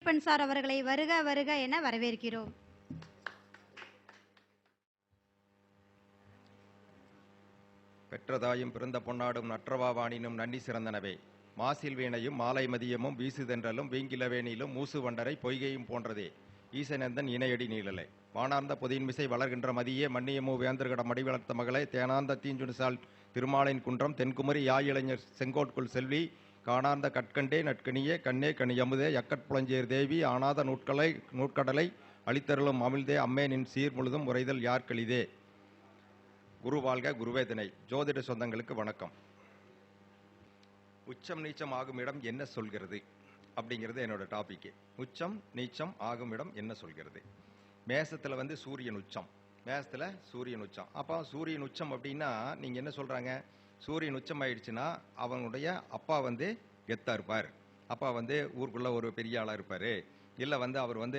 Ayyappan sir அவர்களை வருக வருக என வரவேற்கிறோம். பெற்றதாயும் பிறந்த பொன்னாடும் நற்றவாவானினும் நன்னி சிறந்தனவே, மாசில் வீணையும் மாலை மதியமும் வீசுதென்றலும் வீங்கிலவேனிலும் மூசு வண்டரை பொய்கையும் போன்றதே, ஈசனந்தன் இணையடி நீழலே, வானார்ந்த பொதியின்மிசை வளர்கின்ற மதியே, மன்னியமோ வேந்தர்கட மடி வளர்த்த மகளே, தேனார்ந்த தீஞ்சுனிசால் திருமாலின் குன்றம் தென்குமரி யாயிளைஞர் செங்கோட்குள் செல்வி, காணார்ந்த கட்கண்டே நட்கணியே கண்ணே கனியமுதே, யக்கட்புலஞ்சேர் தேவி, ஆனாத நூற்கடலை அளித்தருளும் அமிழ்தே, அம்மே நின் சீர் முழுதும் உரைதல் யார்களிதே. குரு வாழ்க, குருவேதனை. ஜோதிட சொந்தங்களுக்கு வணக்கம். உச்சம் நீச்சம் ஆகும் இடம் என்ன சொல்கிறது அப்படிங்கிறது என்னோட டாபிக். உச்சம் நீச்சம் ஆகும் இடம் என்ன சொல்கிறது? மேசத்துல சூரியன் உச்சம், மேசத்துல சூரியன் உச்சம். அப்போ சூரியன் உச்சம் அப்படின்னா நீங்க என்ன சொல்றாங்க? சூரியன் உச்சம் ஆயிடுச்சுன்னா அவனுடைய அப்பா கெத்தா இருப்பார், அப்பா ஊருக்குள்ள ஒரு பெரிய ஆளா இருப்பாரு, இல்ல அவர்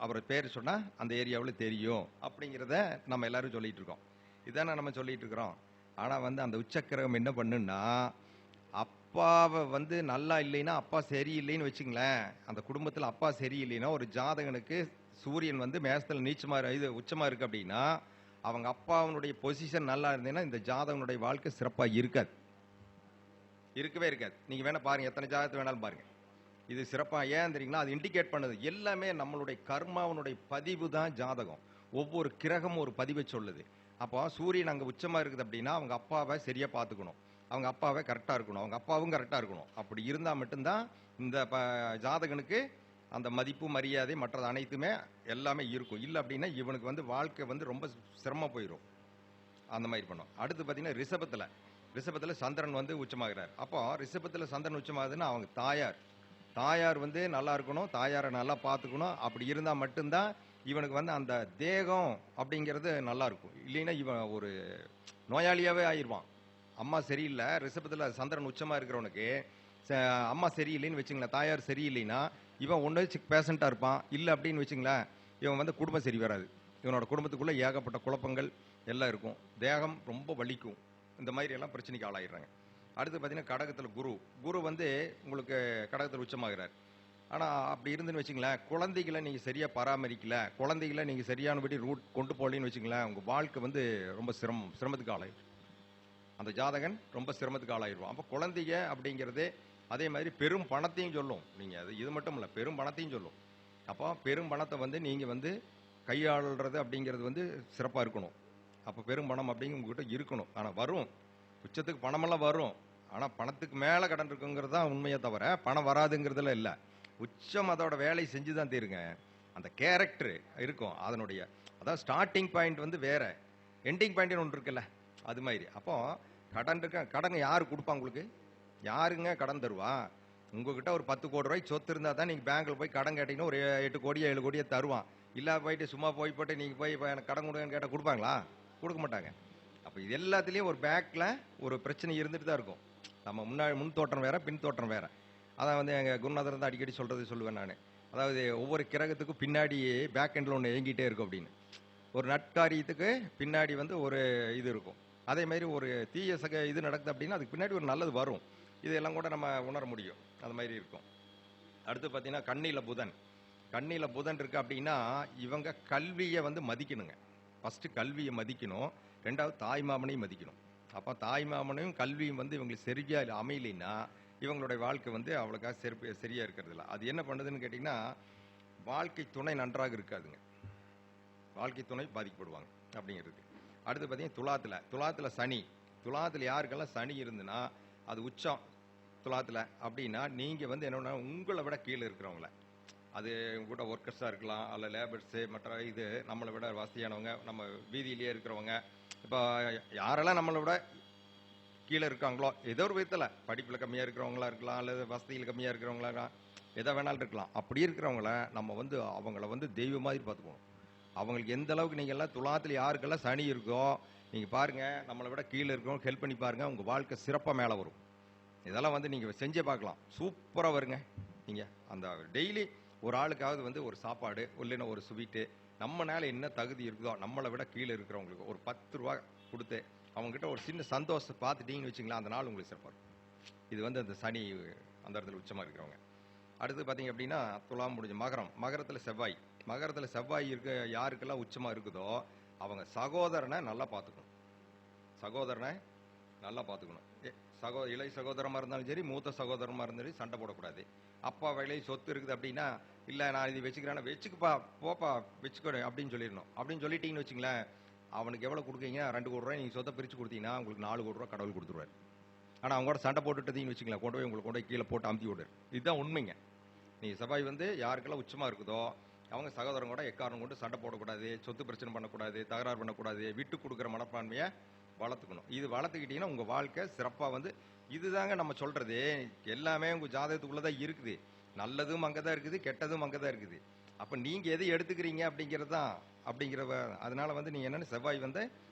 அவர் பேர் சொன்னா அந்த ஏரியாவில் தெரியும் அப்படிங்கிறத நம்ம எல்லாரும் சொல்லிட்டு இருக்கோம். இதானே நம்ம சொல்லிட்டு இருக்கிறோம். ஆனா அந்த உச்சக்கிரகம் என்ன பண்ணுன்னா, அப்பாவை நல்லா இல்லைன்னா, அப்பா சரியில்லைன்னு வச்சுங்களேன், அந்த குடும்பத்தில் அப்பா சரியில்லைன்னா, ஒரு ஜாதகனுக்கு சூரியன் மேசத்தில் நீச்சமா இது உச்சமா இருக்கு அப்படின்னா, அவங்க அப்பாவுடைய பொசிஷன் நல்லா இருந்ததுன்னா இந்த ஜாதகனுடைய வாழ்க்கை சிறப்பா இருக்காது, இருக்கவே இருக்காது. நீங்க வேணா பாருங்க, எத்தனை ஜாதகத்தை வேணாலும் பாருங்க. இது சிறப்பா ஏன் தெரியுங்களா? அது இண்டிகேட் பண்ணுது. எல்லாமே நம்மளுடைய கர்மாவனுடைய பதிவு தான் ஜாதகம். ஒவ்வொரு கிரகமும் ஒரு பதிவை சொல்லுது. அப்போ சூரியன் அங்கே உச்சமாக இருக்குது அப்படின்னா அவங்க அப்பாவை சரியாக பார்த்துக்கணும், அவங்க அப்பாவை கரெக்டாக இருக்கணும், அவங்க அப்பாவும் கரெக்டாக இருக்கணும். அப்படி இருந்தால் மட்டும்தான் இந்த ஜாதகனுக்கு அந்த மதிப்பு மரியாதை மற்றது அனைத்துமே எல்லாமே இருக்கும். இல்லை அப்படின்னா இவனுக்கு வாழ்க்கை ரொம்ப சிரமமாக போயிடும். அந்த மாதிரி பண்ணும். அடுத்து பார்த்தீங்கன்னா ரிஷபத்தில் சந்திரன் உச்சமாகிறார். அப்போ ரிஷபத்தில் சந்திரன் உச்சமாகுதுன்னா அவங்க தாயார் நல்லா இருக்கணும், தாயாரை நல்லா பார்த்துக்கணும். அப்படி இருந்தால் மட்டும்தான் இவனுக்கு அந்த தேகம் அப்படிங்கிறது நல்லா இருக்கும். இல்லைன்னா இவன் ஒரு நோயாளியாவே ஆயிடுவான். அம்மா சரியில்லை, ரிஷபத்தில் சந்திரன் உச்சமா இருக்கிறவனுக்கு அம்மா சரியில்லைன்னு வச்சுங்களேன், தாயார் சரியில்லைன்னா இவன் ஒன்று சிக் பேஷண்ட்டாக இருப்பான். இல்லை அப்படின்னு வச்சுங்களேன், இவன் குடும்பம் சரி வராது. இவனோட குடும்பத்துக்குள்ளே ஏகப்பட்ட குழப்பங்கள் எல்லாம் இருக்கும், தேகம் ரொம்ப வலிக்கும். இந்த மாதிரி எல்லாம் பிரச்சனைக்கு ஆளாயிடுறாங்க. அடுத்து பார்த்தீங்கன்னா கடகத்தில் குரு உங்களுக்கு கடகத்தில் உச்சமாகிறார். ஆனால் அப்படி இருந்துன்னு வச்சுங்களேன், குழந்தைகளை நீங்கள் சரியாக பராமரிக்கல, குழந்தைகளை நீங்கள் சரியானபடி ரூட் கொண்டு போகலன்னு வச்சுங்களேன், உங்கள் வாழ்க்கை ரொம்ப சிரமத்துக்கு ஆளாயிடும். அந்த ஜாதகன் ரொம்ப சிரமத்துக்கு ஆளாயிடுவான். அப்போ குழந்தைங்க அப்படிங்கிறது அதே மாதிரி பெரும் பணத்தையும் சொல்லும். நீங்கள் அது இது மட்டும் இல்லை, பெரும் பணத்தையும் சொல்லும். அப்போ பெரும் பணத்தை நீங்கள் கையாளுறது அப்படிங்கிறது சிறப்பாக இருக்கணும். அப்போ பெரும் பணம் அப்படிங்க உங்ககிட்ட இருக்கணும். ஆனால் வரும், உச்சத்துக்கு பணமெல்லாம் வரும். ஆனால் பணத்துக்கு மேலே கடன் இருக்குங்கிறது தான் உண்மையை தவிர பணம் வராதுங்கிறதுல இல்லை. உச்சம் அதோட வேலை செஞ்சு தான் தீருங்க. அந்த கேரக்டர் இருக்கும் அதனுடைய, அதாவது ஸ்டார்டிங் பாயிண்ட் வேற, எண்டிங் பாயிண்ட் ஒன்று இருக்குல்ல, அது மாதிரி. அப்போ கடன் யாரு கொடுப்பா? உங்களுக்கு யாருங்க கடன் தருவா? உங்ககிட்ட ஒரு 10 கோடி ரூபாய் சொத்து இருந்தா தான் நீங்க பேங்க்ல போய் கடன் கேட்டீங்கன்னா ஒரு 8 கோடி 7 கோடியை தருவான். இல்ல போயிட்டு சும்மா போட்டு நீங்க போய் எனக்கு கடன் கொடுங்கன்னு கேட்டால் கொடுப்பாங்களா? கொடுக்க மாட்டாங்க. அப்ப இது எல்லாத்துலயும் ஒரு பேக்ல ஒரு பிரச்சனை இருந்துட்டு தான் இருக்கும். நம்ம முன் தோற்றம் வேற, பின் தோற்றம் வேற. அதான் எங்கள் குருநாதர் அடிக்கடி சொல்லுவேன் நான். அதாவது ஒவ்வொரு கிரகத்துக்கும் பின்னாடி பேக் எண்டில் ஒன்று இயங்கிட்டே இருக்கும் அப்படின்னு. ஒரு நட்காரியத்துக்கு பின்னாடி ஒரு இது இருக்கும். அதே மாதிரி ஒரு தீய இது நடக்குது அப்படின்னா அதுக்கு பின்னாடி ஒரு நல்லது வரும். இதெல்லாம் கூட நம்ம உணர முடியும். அது மாதிரி இருக்கும். அடுத்து பார்த்தீங்கன்னா கண்ணியில் புதன் இருக்கு அப்படின்னா இவங்க கல்வியை மதிக்கணுங்க. ஃபர்ஸ்ட் கல்வியை மதிக்கணும், ரெண்டாவது தாய் மாமனையும் மதிக்கணும். அப்போ தாய் மாமனையும் கல்வியும் இவங்களுக்கு சரியா அமையலைன்னா இவங்களுடைய வாழ்க்கை அவ்வளோக்கா சரியா இருக்கிறது இல்லை. அது என்ன பண்ணுதுன்னு கேட்டிங்கன்னா வாழ்க்கை துணை நன்றாக இருக்காதுங்க, வாழ்க்கை துணை பாதிக்கப்படுவாங்க அப்படிங்கிறது. அடுத்து பார்த்தீங்கன்னா துலாத்தில் சனி. துலாத்தில் யாருக்கெல்லாம் சனி இருந்துன்னா அது உச்சம் துலாத்தில் அப்படின்னா நீங்கள் என்னன்னா உங்களை விட கீழே இருக்கிறவங்கள, அது கூட ஒர்க்கர்ஸாக இருக்கலாம், அல்ல லேபர்ஸு, மற்ற இது நம்மளை விட வசதியானவங்க, நம்ம வீதியிலேயே இருக்கிறவங்க, இப்போ யாரெல்லாம் நம்மளை விட கீழே இருக்காங்களோ ஏதோ ஒரு விதத்தில் படிப்பில் கம்மியாக இருக்கிறவங்களா இருக்கலாம், அல்லது வசதியில் கம்மியாக இருக்கிறவங்களா இருக்கலாம், எதை வேணாலும் இருக்கலாம். அப்படி இருக்கிறவங்கள நம்ம அவங்கள தெய்வம் மாதிரி பார்த்துக்கணும். அவங்களுக்கு எந்த அளவுக்கு நீங்கள் எல்லாம் துலாத்தில் யாருக்கெல்லாம் சனி இருக்கோ நீங்கள் பாருங்கள், நம்மளை விட கீழே இருக்கிறவங்க ஹெல்ப் பண்ணி பாருங்கள், உங்கள் வாழ்க்கை சிறப்பாக மேலே வரும். இதெல்லாம் நீங்கள் செஞ்சே பார்க்கலாம், சூப்பராக வருங்க. நீங்கள் அந்த டெய்லி ஒரு ஆளுக்காவது ஒரு சாப்பாடு இல்லைன்னா ஒரு ஸ்வீட்டு, நம்மளால என்ன தகுதி இருக்குதோ நம்மளை விட கீழே இருக்கிறவங்களுக்கு ஒரு 10 ரூபா கொடுத்து அவங்ககிட்ட ஒரு சின்ன சந்தோஷம் பார்த்துட்டீங்கன்னு வச்சுங்களேன், அந்த நாள் உங்களுக்கு சிறப்பாக இருக்கும். இது அந்த சனி அந்த இடத்துல உச்சமாக இருக்கிறவங்க. அடுத்து பார்த்தீங்க அப்படின்னா துலாம் முடிஞ்சு மகரம். மகரத்தில் செவ்வாய். மகரத்தில் செவ்வாய் இருக்க யாருக்கெல்லாம் உச்சமாக இருக்குதோ அவங்க சகோதரனை நல்லா பார்த்துக்கணும். சகோதரனை நல்லா பார்த்துக்கணும். இளைய சகோதரமாக இருந்தாலும் சரி, மூத்த சகோதரமாக இருந்தாலும் சரி, சண்டை போடக்கூடாது. அப்பா வயலே சொத்து இருக்குது அப்படின்னா, இல்லை நான் இது வச்சுக்கிறேன், வச்சுக்குப்பா, போப்பா, வச்சுக்கணும் அப்படின்னு சொல்லிடணும். அப்படின்னு சொல்லிட்டீங்கன்னு வச்சுங்களேன், அவனுக்கு எவ்வளோ கொடுக்குறீங்க? 2 கோடி ரூபாய் நீங்கள் சொத்தை பிரித்து கொடுத்தீங்கன்னா உங்களுக்கு 4 கோடி ரூபா கடவுள் கொடுத்துருவாரு. ஆனால் அவங்க கூட சண்டை போட்டுட்டீங்கன்னு வச்சுங்களேன், உங்களுக்கு கொண்டு போய் கீழே போட்டு அமுத்தி விடுறாரு. இதுதான் உண்மைங்க. நீங்கள் செவ்வாய் வந்து யாருக்கெல்லாம் உச்சமாக இருக்குதோ அவங்க சகோதரன் கூட எக்காரணம் கொண்டு சண்டை போடக்கூடாது, சொத்து பிரச்சனை பண்ணக்கூடாது, தகராறு பண்ணக்கூடாது, விட்டு கொடுக்குற மனப்பான்மையை வளர்த்துக்கணும். இது வளர்த்துக்கிட்டீங்கன்னா உங்கள் வாழ்க்கை சிறப்பாக வந்து இதுதாங்க நம்ம சொல்கிறது. எல்லாமே உங்கள் ஜாதகத்துக்குள்ளே தான் இருக்குது. நல்லதும் அங்கே தான் இருக்குது, கெட்டதும் அங்கே தான் இருக்குது. அப்போ நீங்கள் எதை எடுத்துக்கிறீங்க அப்படிங்கிறது தான் அதனால வந்து நீங்கள் என்னென்னு செவ்வாய் வந்து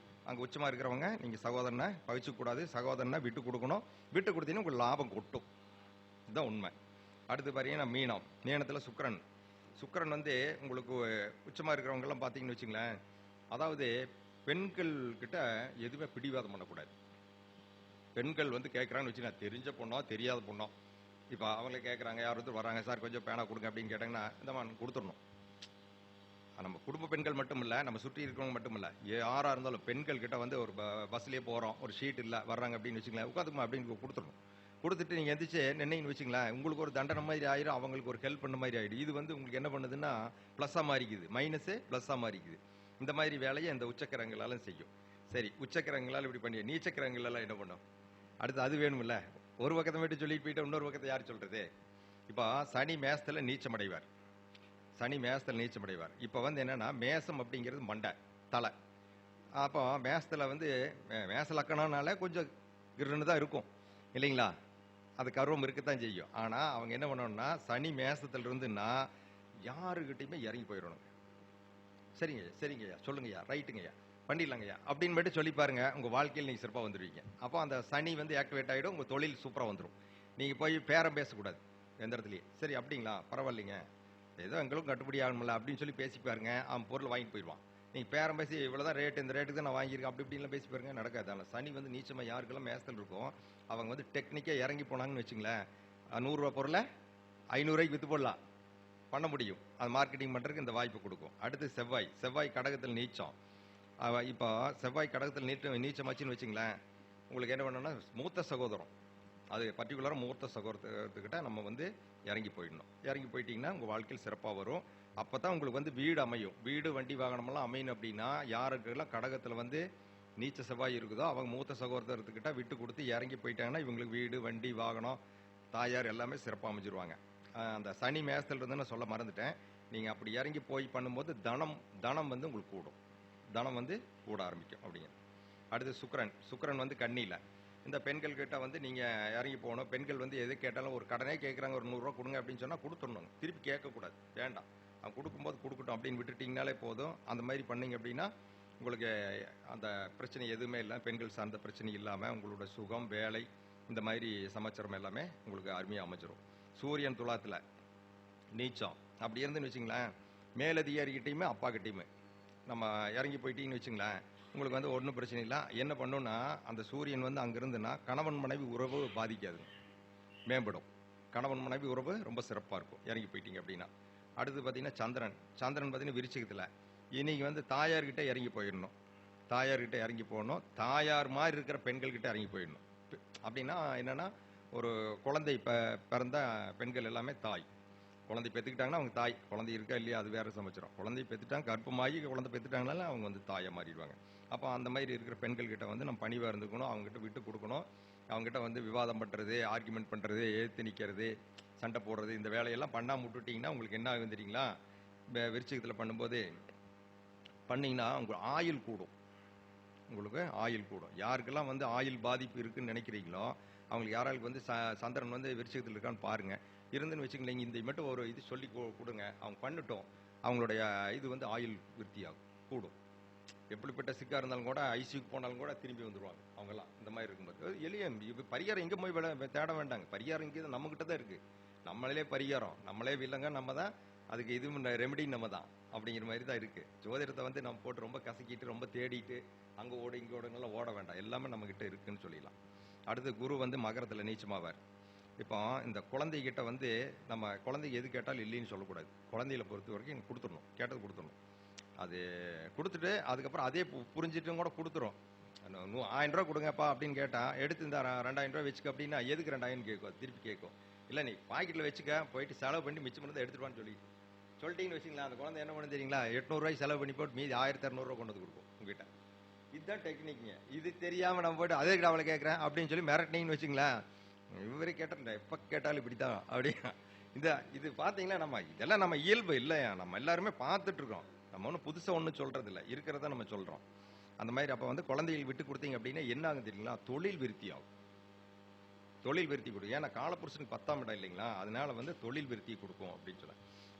அங்கே உச்சமாக இருக்கிறவங்க நீங்கள் சகோதரனை பகிச்சுக்கூடாது, சகோதரனை விட்டு கொடுக்கணும். விட்டு கொடுத்தீங்கன்னா உங்களுக்கு லாபம் கொட்டும். இதுதான் உண்மை. அடுத்து பார்த்தீங்கன்னா மீனம். மீனத்தில் சுக்கிரன் வந்து உங்களுக்கு உச்சமாக இருக்கிறவங்கெல்லாம் பார்த்தீங்கன்னு வச்சுங்களேன், அதாவது பெண்கள் கிட்ட எதுவுமே பிடிவாதம் பண்ணக்கூடாது. பெண்கள் வந்து கேட்குறாங்கன்னு வச்சுக்கலாம், தெரிஞ்ச பொண்ணோ தெரியாத பொண்ணோ, இப்போ அவங்களே கேட்குறாங்க, யார் ஒருத்தர் வராங்க, சார் கொஞ்சம் பேனா கொடுங்க அப்படின்னு கேட்டாங்கன்னா இந்தமா கொடுத்துடணும். நம்ம குடும்ப பெண்கள் மட்டும் இல்லை, நம்ம சுற்றி இருக்கிறவங்க மட்டும் இல்லை, யாராக இருந்தாலும் பெண்கள் கிட்ட வந்து ஒரு பஸ்லேயே போகிறோம், ஒரு ஷீட் இல்லை வர்றாங்க அப்படின்னு வச்சுங்களேன், உட்காந்துக்குமா அப்படின்னு கொடுத்துடணும். கொடுத்துட்டு நீங்கள் எந்திரிச்சு நினைன்னு வச்சுங்களேன், உங்களுக்கு ஒரு தண்டனை மாதிரி ஆயிரும், அவங்களுக்கு ஒரு ஹெல்ப் பண்ண மாதிரி ஆகிடும். இது வந்து உங்களுக்கு என்ன பண்ணுதுன்னா ப்ளஸ்ஸாக மாறிக்குது, மைனஸு ப்ளஸ்ஸாக மாறிக்குது. இந்த மாதிரி வேலையை இந்த உச்சக்கிரகங்களாலும் செய்யும். சரி, உச்சக்கிரகங்களால் இப்படி பண்ணி நீச்சக்கிரகங்களெல்லாம் என்ன பண்ணும்? அடுத்து அது வேணுமில்ல. ஒரு பக்கத்தை மட்டும் சொல்லிட்டு போயிட்டு இன்னொரு பக்கத்தை யார் சொல்கிறது? இப்போ சனி மேசத்தில் நீச்சமடைவார். இப்போ வந்து என்னென்னா மேசம் அப்படிங்கிறது மண்டை தலை. அப்போ மேசத்தில் வந்து மேச லக்கணம்னால கொஞ்சம் கிருன்னு தான் இருக்கும் இல்லைங்களா? அது கர்வம் இருக்கத்தான் செய்யும். ஆனால் அவங்க என்ன பண்ணணும்னா சனி மேசத்தில் இருந்துன்னா யாருக்கிட்டையுமே இறங்கி போயிடணுங்க. சரிங்கய்யா சொல்லுங்கய்யா, ரைட்டுங்கய்யா, பண்ணிடலாங்கய்யா அப்படின்னு மட்டும் சொல்லி பாருங்க, உங்கள் வாழ்க்கையில் நீங்கள் சிறப்பாக வந்துடுவீங்க. அப்போ அந்த சனி வந்து ஆக்டிவேட் ஆகிடும், உங்கள் தொழில் சூப்பராக வந்துடும். நீங்கள் போய் பேரம் பேசக்கூடாது எந்த இடத்துலையே. சரி அப்படிங்களா, பரவாயில்லைங்க, ஏதோ எங்களுக்கும் கட்டுப்படி ஆகணும்ல அப்படின்னு சொல்லி பேசி பாருங்க, அவன் பொருள் வாங்கிட்டு போயிடுவான். நீங்கள் பேரம் பேசி இவ்வளோதான் ரேட்டு, இந்த ரேட்டுக்கு தான் நான் வாங்கியிருக்கேன் அப்படி இப்படின்லாம் பேசி பாருங்க, நடக்காது. ஆனால் சனி வந்து நீச்சமாக யாருக்கெல்லாம் மேசத்தில் இருக்கும் அவங்க வந்து டெக்னிக்காக இறங்கி போனாங்கன்னு வச்சுங்களேன், 100 ரூபா பொருளை 500 ரூபாய்க்கு விற்று போடலாம், பண்ண முடியும். அது மார்க்கெட்டிங் பண்ணுறதுக்கு இந்த வாய்ப்பு கொடுக்கும். அடுத்து செவ்வாய் கடகத்தில் நீச்சம். இப்போ செவ்வாய் கடகத்தில் நீச்சமாச்சின்னு வச்சுங்களேன், உங்களுக்கு என்ன பண்ணணும்னா மூத்த சகோதரம், அது பர்டிகுலராக மூத்த சகோதரத்துக்கிட்ட நம்ம வந்து இறங்கி போயிடணும். இறங்கி போயிட்டீங்கன்னா உங்கள் வாழ்க்கையில் சிறப்பாக வரும். அப்போ தான் உங்களுக்கு வந்து வீடு அமையும். வீடு வண்டி வாகனமெல்லாம் அமையணும் அப்படின்னா யாருக்கெல்லாம் கடகத்தில் வந்து நீச்ச செவ்வாய் இருக்குதோ அவங்க மூத்த சகோதரத்துக்கிட்ட விட்டு கொடுத்து இறங்கி போயிட்டாங்கன்னா இவங்களுக்கு வீடு வண்டி வாகனம் தாயார் எல்லாமே சிறப்பாக அமைஞ்சிருவாங்க. அந்த சனி மேசத்தில் இருந்து நான் சொல்ல மறந்துட்டேன். நீங்கள் அப்படி இறங்கி போய் பண்ணும்போது தனம் வந்து உங்களுக்கு கூடும், தனம் வந்து கூட ஆரம்பிக்கும் அப்படிங்க. அடுத்து சுக்கிரன் வந்து கண்ணியில். இந்த பெண்கள் கிட்ட வந்து நீங்கள் இறங்கி போகணும். பெண்கள் வந்து எது கேட்டாலும் ஒரு கடனே கேட்குறாங்க, ஒரு 100 ரூபா கொடுங்க அப்படின்னு சொன்னால் கொடுத்துடணும். திருப்பி கேட்கக்கூடாது, வேண்டாம், அவன் கொடுக்கும்போது கொடுக்கட்டும் அப்படின்னு விட்டுட்டிங்கனாலே போதும். அந்த மாதிரி பண்ணிங்க அப்படின்னா உங்களுக்கு அந்த பிரச்சனை எதுவுமே இல்லை, பெண்கள் சார்ந்த பிரச்சனை இல்லாமல் உங்களோட சுகம் வேலை இந்த மாதிரி சமாச்சாரம் எல்லாமே உங்களுக்கு அருமையாக அமைச்சிரும். சூரியன் துலாத்தில் நீச்சம் அப்படி இருந்துன்னு வச்சுங்களேன், மேலதிகாரிகிட்டையுமே அப்பா கிட்டையுமே நம்ம இறங்கி போயிட்டீங்கன்னு வச்சுங்களேன், உங்களுக்கு வந்து ஒன்றும் பிரச்சனை இல்லை. என்ன பண்ணுன்னா அந்த சூரியன் வந்து அங்கே இருந்துன்னா கணவன் மனைவி உறவு பாதிக்காது, மேம்படும். கணவன் மனைவி உறவு ரொம்ப சிறப்பாக இருக்கும் இறங்கி போயிட்டீங்க அப்படின்னா. அடுத்து பார்த்தீங்கன்னா சந்திரன் பார்த்தீங்கன்னா விருச்சிகத்தில். இன்னைக்கு வந்து தாயார்கிட்ட இறங்கி போயிடணும். தாயார் மாதிரி இருக்கிற பெண்கள்கிட்ட இறங்கி போயிடணும். அப்படின்னா என்னன்னா ஒரு குழந்தை பிறந்த பெண்கள் எல்லாமே தாய். குழந்தை பெற்றுக்கிட்டாங்கன்னா அவங்க தாய். குழந்தை இருக்கா இல்லையா அது வேற சமைச்சிடும். குழந்தை பெற்றுட்டாங்க, கர்ப்பமாகி குழந்தை பெற்றுட்டாங்கனால அவங்க வந்து தாயை மாறிடுவாங்க. அப்போ அந்த மாதிரி இருக்கிற பெண்கள் கிட்ட வந்து நம்ம பணிவாக இருந்துக்கணும், அவங்ககிட்ட விட்டு கொடுக்கணும். அவங்ககிட்ட வந்து விவாதம் பண்ணுறது, ஆர்குமெண்ட் பண்ணுறது, எழுத்து நிற்கிறது, சண்டை போடுறது, இந்த வேலையெல்லாம் பண்ணாமல் விட்டுட்டிங்கன்னா உங்களுக்கு என்ன ஆகும் தெரியுங்களா? விருச்சிகத்தில் பண்ணும்போது பண்ணிங்கன்னா உங்களுக்கு ஆயுள் கூடும். யாருக்கெல்லாம் வந்து ஆயுள் பாதிப்பு இருக்குன்னு நினைக்கிறீங்களோ அவங்களுக்கு யாராருக்கு வந்து சந்திரன் வந்து விருச்சிகத்தில் இருக்கான்னு பாருங்கள். இருந்துன்னு வச்சுங்களேன், இந்த மட்டும் ஒரு இது சொல்லி கொடுங்க, அவங்க பண்ணிட்டோம், அவங்களுடைய இது வந்து ஆயுள் விருத்தியாகும், கூடும். எப்படிப்பட்ட சிக்காக இருந்தாலும் கூட ஐசியூக்கு போனாலும் கூட திரும்பி வந்துடுவாங்க அவங்கெல்லாம். இந்த மாதிரி இருக்கும்போது எளிய பரிகாரம் எங்கே போய் தேட வேண்டாங்க. பரிகாரம் இங்கே நம்மக்கிட்ட தான் இருக்குது. நம்மளே பரிகாரம், நம்மளே வில்லங்க, நம்ம தான் அதுக்கு இது ரெமெடி நம்ம தான் அப்படிங்கிற மாதிரி தான் இருக்குது. ஜோதிடத்தை வந்து நம்ம போட்டு ரொம்ப கசக்கிட்டு ரொம்ப தேடிட்டு அங்கே ஓட இங்கே ஓடங்கள்லாம் ஓட வேண்டாம், எல்லாமே நம்மக்கிட்ட இருக்குன்னு சொல்லிடலாம். அடுத்து குரு வந்து மகரத்தில் நீச்சமாவார். இப்போ இந்த குழந்தைகிட்ட வந்து நம்ம குழந்தைக்கு எது கேட்டாலும் இல்லைன்னு சொல்லக்கூடாது. குழந்தைகளை பொறுத்த வரைக்கும் கொடுத்துடணும், கேட்டது கொடுத்துடணும். அது கொடுத்துட்டு அதுக்கப்புறம் அதே புரிஞ்சிட்டும் கூட கொடுத்துரும். 1000 ரூபா கொடுங்கப்பா அப்படின்னு கேட்டா, எடுத்து இந்த 2000 ரூபா வச்சுக்க அப்படின்னா, எதுக்கு 2000 கேட்கும், திருப்பி கேட்கும். இல்லை நீ பாக்கெட்டில் வச்சுக்க, போயிட்டு செலவு பண்ணி மிச்சம் பண்ணதை எடுத்துட்டு சொல்லிட்டீங்கன்னு வச்சுங்களா, அந்த குழந்தை என்ன பண்ணு தெரியுங்களா, 800 ரூபாய் செலவு பண்ணி போட்டு மீதி 1200 ரூபா கொண்டு வந்து கொடுக்கும் உங்ககிட்ட. இதுதான் டெக்னிக்ங்க. இது தெரியாம நம்ம போயிட்டு அதே அவளை கேட்கறேன் அப்படின்னு சொல்லி மிரட்டினீங்கன்னு வச்சுங்களேன், இவரே கேட்டேன் எப்ப கேட்டாலும் இப்படித்தான் அப்படி. இது பாத்தீங்கன்னா நம்ம இதெல்லாம் நம்ம இயல்பு இல்லையா, நம்ம எல்லாருமே பார்த்துட்டு இருக்கோம். நம்ம ஒன்றும் புதுசா ஒன்றும் சொல்றது இல்லை, இருக்கிறத நம்ம சொல்றோம். அந்த மாதிரி அப்ப வந்து குழந்தைகள் விட்டு கொடுத்தீங்க அப்படின்னா என்ன ஆகும் தெரியுங்களா, தொழில் விருத்தி ஆகும். தொழில் விருத்தி கொடுக்கும். ஏன்னா காலப்புருஷனுக்கு 10ஆம் இடம் இல்லைங்களா, அதனால வந்து தொழில் விருத்தி கொடுக்கும் அப்படின்னு சொல்ல.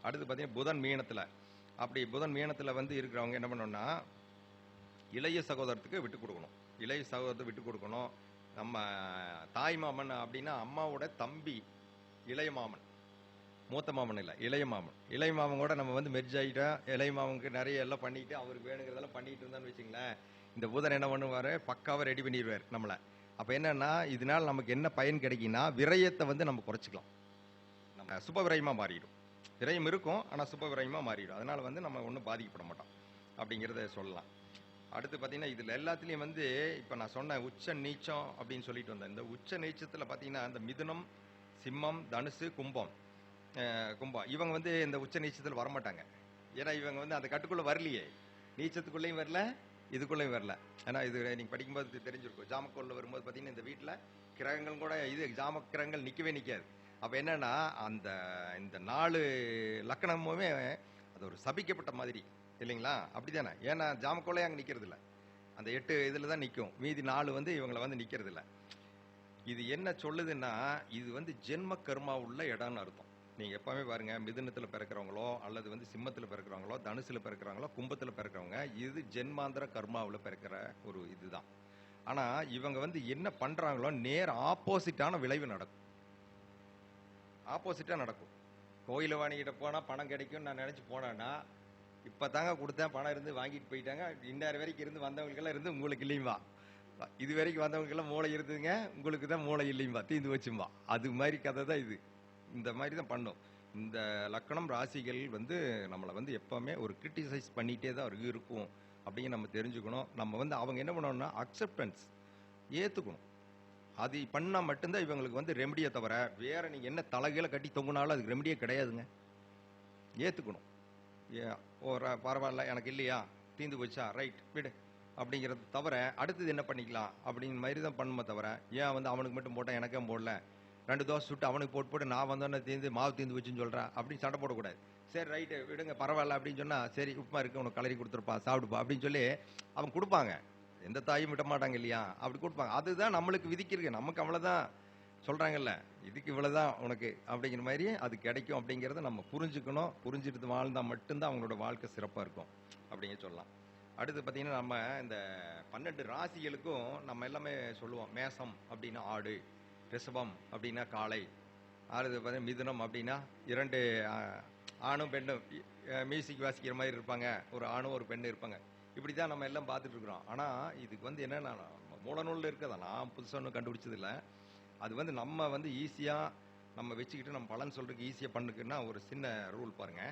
அடுத்து பார்த்தீங்கன்னா புதன் மீனத்துல, அப்படி புதன் மீனத்துல வந்து இருக்கிறவங்க என்ன பண்ணணும்னா, இளைய சகோதரத்துக்கு விட்டு கொடுக்கணும். இளைய சகோதரத்தை விட்டு கொடுக்கணும். நம்ம தாய் மாமன் அப்படின்னா அம்மாவோட தம்பி இளைய மாமன், மூத்த மாமன் இல்லை இளைய மாமன். இளைய மாமன் கூட நம்ம வந்து மெர்ஜ் ஆகிட்டா, இளைய மாமனுக்கு நிறைய எல்லாம் பண்ணிட்டு அவருக்கு வேணுங்கிறதெல்லாம் பண்ணிட்டு இருந்தான்னு வச்சுங்களேன், இந்த புதன் என்ன பண்ணுவாரு, பக்காவை ரெடி பண்ணிடுவார் நம்மளை. அப்போ என்னன்னா, இதனால நமக்கு என்ன பயன் கிடைக்குன்னா, விரயத்தை வந்து நம்ம குறைச்சிக்கலாம். நம்ம சுப விரயமாக மாறிடும். விரயம் இருக்கும் ஆனால் சுப விரயமாக மாறிடும். அதனால வந்து நம்ம ஒன்றும் பாதிக்கப்பட மாட்டோம் அப்படிங்கிறத சொல்லலாம். அடுத்து பார்த்தீங்கன்னா இதில் எல்லாத்துலேயும் வந்து இப்போ நான் சொன்ன உச்ச நீச்சம் அப்படின்னு சொல்லிட்டு வந்தேன். இந்த உச்ச நீச்சத்தில் பார்த்தீங்கன்னா இந்த மிதுனம், சிம்மம், தனுசு, கும்பம் இவங்க வந்து இந்த உச்ச நீச்சத்தில் வரமாட்டாங்க. ஏன்னா இவங்க வந்து அந்த கட்டுக்குள்ளே வரலையே, நீச்சத்துக்குள்ளேயும் வரல, இதுக்குள்ளேயும் வரல. ஏன்னா இது நீங்கள் படிக்கும்போது தெரிஞ்சிருக்கும். ஜாமக்கோளில் வரும்போது பார்த்தீங்கன்னா இந்த வீட்டில் கிரகங்கள் கூட இது ஜாம கிரகங்கள் நிற்கவே நிற்காது. அப்போ என்னன்னா அந்த இந்த 4 லக்கணமுமே அது ஒரு சபிக்கப்பட்ட மாதிரி இல்லைங்களா, அப்படிதானே? ஏன்னா ஜாமக்கோளே அங்கே நிற்கிறது இல்லை, அந்த 8 இதில் தான் நிற்கும். மீதி 4 வந்து இவங்களை வந்து நிற்கிறது இல்லை. இது என்ன சொல்லுதுன்னா, இது வந்து ஜென்ம கர்மா உள்ள இடம்னு அர்த்தம். நீங்கள் எப்பவுமே பாருங்க, மிதுனத்தில் பிறக்கிறவங்களோ அல்லது வந்து சிம்மத்தில் பிறக்கிறவங்களோ, தனுசில் பிறக்கிறவங்களோ, கும்பத்தில் பிறக்கிறவங்க, இது ஜென்மாந்திர கர்மாவில் பிறக்கிற ஒரு இதுதான். ஆனால் இவங்க வந்து என்ன பண்ணுறாங்களோ நேர் ஆப்போசிட்டான விளைவு நடக்கும். ஆப்போசிட்டாக நடக்கும். கோயிலை வாங்கிக்கிட்ட போனால் பணம் கிடைக்கும்னு நான் நினச்சி போனேன்னா, இப்போ தாங்க கொடுத்தேன், பணம் இருந்து வாங்கிட்டு போயிட்டாங்க, இந்நேரம் வரைக்கும் இருந்து வந்தவங்களுக்கெல்லாம் இருந்து உங்களுக்கு இல்லையும்பா, இது வரைக்கும் வந்தவங்களுக்கெல்லாம் மூளை இருந்துங்க, உங்களுக்கு தான் மூளை இல்லையும்பா, தீந்து வச்சும்பா. அது மாதிரி கதை தான் இது. இந்த மாதிரி தான் பண்ணும். இந்த லக்கணம் ராசிகள் வந்து நம்மளை வந்து எப்போவுமே ஒரு கிரிட்டிசைஸ் பண்ணிகிட்டே தான் இருக்கும் அப்படின்னு நம்ம தெரிஞ்சுக்கணும். நம்ம வந்து அவங்க என்ன பண்ணணும்னா அக்செப்டன்ஸ் ஏற்றுக்கணும். அது பண்ணால் மட்டும்தான் இவங்களுக்கு வந்து ரெமடியை தவிர வேற நீங்கள் என்ன தலைகீழ கட்டி தொங்குனாலும் அதுக்கு ரெமடியே கிடையாதுங்க. ஏற்றுக்கணும். பரவாயில்ல எனக்கு இல்லையா, தீந்து போச்சா, ரைட் விடு அப்படிங்கிறது தவிர அடுத்தது என்ன பண்ணிக்கலாம் அப்படிங்கிற மாதிரி தான் பண்ணுமே தவிர, ஏன் வந்து அவனுக்கு மட்டும் போட்டால் எனக்கே போடல, 2 தோசை சுட்டு அவனுக்கு போட்டு நான் வந்தோன்னே தீந்து மாவு தீந்து வச்சுன்னு சொல்கிறேன் அப்படின்னு சண்டை போடக்கூடாது. சரி ரைட்டு விடுங்க பரவாயில்ல அப்படின்னு சொன்னால், சரி உப்புமா இருக்கு உனக்கு கலரி கொடுத்துருப்பா சாப்பிடுப்பா அப்படின்னு சொல்லி அவங்க கொடுப்பாங்க. எந்த தாயும் விட மாட்டாங்க இல்லையா, அப்படி கொடுப்பாங்க. அதுதான் நம்மளுக்கு விதிக்கிறது. நமக்கு அவ்வளோதான் சொல்கிறாங்கல்ல, இதுக்கு இவ்வளோதான் உனக்கு அப்படிங்கிற மாதிரி அது கிடைக்கும் அப்படிங்கிறத நம்ம புரிஞ்சுக்கணும். புரிஞ்சுட்டு வாழ்ந்தால் மட்டும்தான் அவங்களோட வாழ்க்கை சிறப்பாக இருக்கும் அப்படிங்க சொல்லலாம். அடுத்து பார்த்தீங்கன்னா நம்ம இந்த 12 ராசிகளுக்கும் நம்ம எல்லாமே சொல்லுவோம். மேசம் அப்படின்னா ஆடு, ரிஷபம் அப்படின்னா காளை, அடுத்து பார்த்தீங்கன்னா மிதுனம் அப்படின்னா 2 ஆணும் பெண்ணும் மியூசிக் வாசிக்கிற மாதிரி இருப்பாங்க, ஒரு ஆணும் ஒரு பெண்ணு இருப்பாங்க. இப்படி தான் நம்ம எல்லாம் பார்த்துட்டு இருக்கிறோம். ஆனால் இதுக்கு வந்து என்னென்னா மூலநூலில் இருக்கதான், நான் புதுசாக ஒன்றும் கண்டுபிடிச்சதில்லை. அது வந்து நம்ம வந்து ஈஸியாக நம்ம வச்சுக்கிட்டு நம்ம பலன் சொல்றதுக்கு ஈஸியாக பண்ணுக்குன்னா ஒரு சின்ன ரூல் பாருங்க.